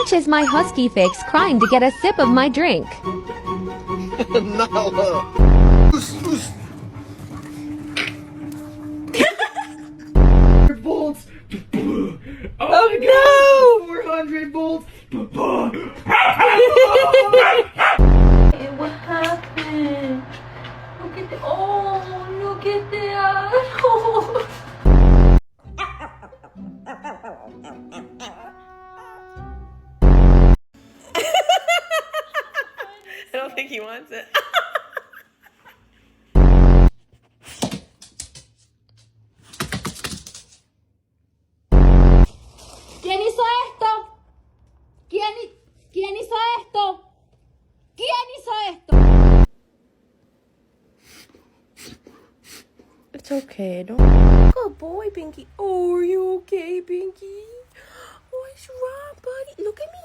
much is my husky fix crying to get a sip of my drink? Volts. Oh no! 400 volts. Hey, what happened? Look at the, oh, look at that. Oh. I don't think he wants it. ¿Quién hizo esto? ¿Quién hizo esto? ¿Quién hizo esto? It's okay, don't. Good boy, Pinky. Oh, are you okay, Pinky? What's wrong, buddy? Look at me.